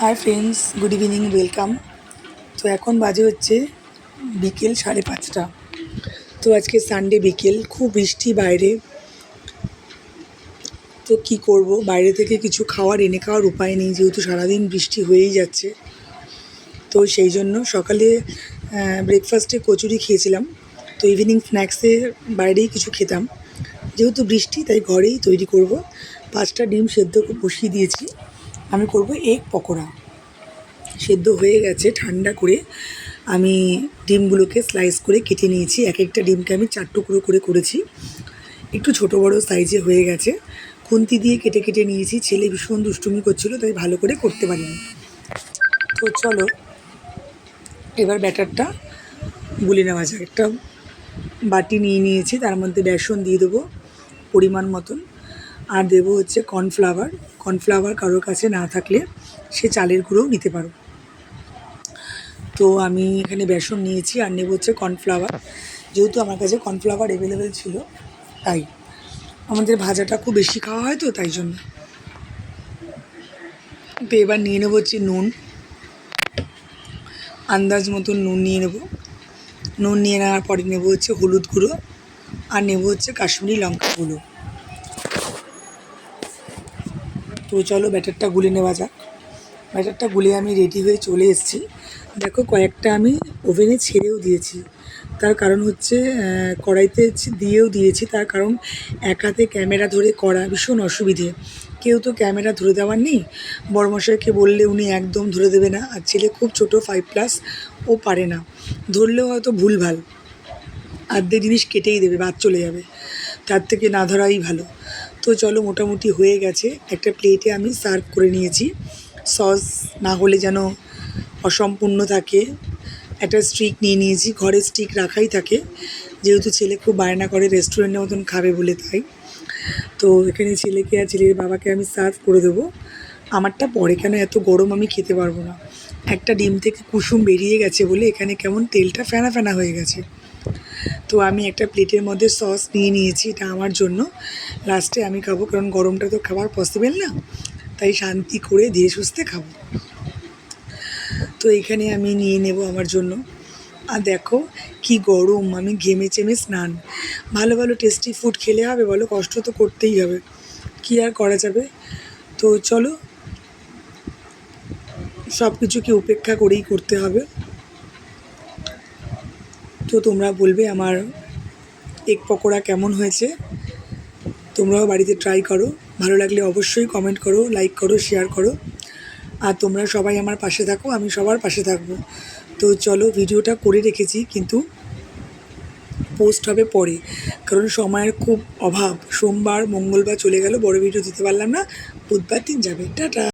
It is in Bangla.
Hi friends, good evening, welcome. তো এখন বাজে হচ্ছে বিকেল 5:30। তো আজকে সানডে বিকেল, খুব বৃষ্টি বাইরে। তো কি করব, বাইরে থেকে কিছু এনে খাওয়ার উপায় নেই, যেহেতু সারাদিন বৃষ্টি হয়েই যাচ্ছে। তো সেই জন্য সকালে ব্রেকফাস্টে কচুরি খেয়েছিলাম। তো ইভিনিং স্ন্যাক্সে বাইরেই কিছু খেতাম। যেহেতু বৃষ্টি, তাই ঘরেই তৈরি করব। 5টা ডিম সেদ্ধ বসিয়ে দিয়েছি। আমি করব এগ পকোড়া। সেদ্ধ হয়ে গেছে, ঠান্ডা করে আমি ডিমগুলোকে স্লাইস করে কেটে নিয়েছি। এক একটা ডিমকে আমি 4 টুকরো করে করেছি। একটু ছোট বড় সাইজে হয়ে গেছে। খুন্তি দিয়ে কেটে কেটে নিয়েছি। ছেলে ভীষণ দুষ্টুমি করছিল, তাই ভালো করে করতে পারিনি। তো চলো এবার ব্যাটারটা গুলে নেওয়া যাক। একটা বাটি নিয়ে নিয়েছি, তার মধ্যে বেসন দিয়ে দেবো পরিমাণ মতন, আর দেবো হচ্ছে কর্নফ্লাওয়ার। কর্নফ্লাওয়ার কারোর কাছে না থাকলে সে চালের গুঁড়োও নিতে পারো। তো আমি এখানে বেসন নিয়েছি আর নেব হচ্ছে কর্নফ্লাওয়ার। যেহেতু আমার কাছে কর্নফ্লাওয়ার অ্যাভেলেবেল ছিল, তাই আমাদের ভাজাটা খুব বেশি খাওয়া হয়, তো তাই জন্য। তো এবার নিয়ে নেবো হচ্ছে নুন, আন্দাজ মতন নুন নিয়ে নেব। নুন নিয়ে নেওয়ার পরে নেব হচ্ছে হলুদ গুঁড়ো, আর নেব হচ্ছে কাশ্মীরি লঙ্কা গুঁড়ো। তো চলো ব্যাটারটা গুলে নেওয়া যাক। ব্যাটারটা গুলে আমি রেডি হয়ে চলে এসেছি। দেখো, কয়েকটা আমি ওভেনে ছেড়েও দিয়েছি। তার কারণ হচ্ছে কড়াইতে দিয়েও দিয়েছি, তার কারণ এক হাতে ক্যামেরা ধরে করা ভীষণ অসুবিধে। কেউ তো ক্যামেরা ধরে দেওয়ার নেই। বড়মশাইকে বললে উনি একদম ধরে দেবে না, আর ছেলে খুব ছোটো, 5+, ও পারে না। ধরলেও হয়তো ভুলভাল আর্ধেক জিনিস কেটেই দেবে, বাদ চলে যাবে। তার থেকে না ধরাই ভালো। তো চলো, মোটামুটি হয়ে গেছে। একটা প্লেটে আমি সার্ভ করে নিয়েছি। সস না হলে যেন অসম্পূর্ণ থাকে, একটা স্টিক নিয়ে নিয়েছি। ঘরে স্টিক রাখাই থাকে, যেহেতু ছেলে খুব বায়না করে রেস্টুরেন্টের মতন খাবে বলে, তাই। তো এখানে ছেলেকে আর ছেলের বাবাকে আমি সার্ভ করে দেবো। আমারটা পরে, কেন এত গরম আমি খেতে পারবো না। একটা ডিম থেকে কুসুম বেরিয়ে গেছে বলে এখানে কেমন তেলটা ফেনা ফেনা হয়ে গেছে। তো আমি একটা প্লেটের মধ্যে সস নিয়ে নিয়েছি, এটা আমার জন্য। লাস্টে আমি খাবো, কারণ গরমটা তো খাবার পসিবল না, তাই শান্তি করে ধীরে সুস্থে খাবো। তো এইখানে আমি নিয়ে নেব আমার জন্য। আর দেখো কি গরম, আমি ঘেমে চেমে স্নান। ভালো ভালো টেস্টি ফুড খেলে হবে বলো, কষ্ট তো করতেই হবে, কী আর করা যাবে। তো চলো, সব কিছুকে উপেক্ষা করেই করতে হবে। তো তোমরা বলবে আমার এগ পকোড়া কেমন হয়েছে। তোমরাও বাড়িতে ট্রাই করো। ভালো লাগলে অবশ্যই কমেন্ট করো, লাইক করো, শেয়ার করো। আর তোমরা সবাই আমার পাশে থাকো, আমি সবার পাশে থাকবো। তো চলো, ভিডিওটা করে রেখেছি, কিন্তু পোস্ট হবে পরে, কারণ সময়ের খুব অভাব। সোমবার মঙ্গলবার চলে গেল, বড় ভিডিও দিতে পারলাম না। বুধবার দিন যাবে। টাটা।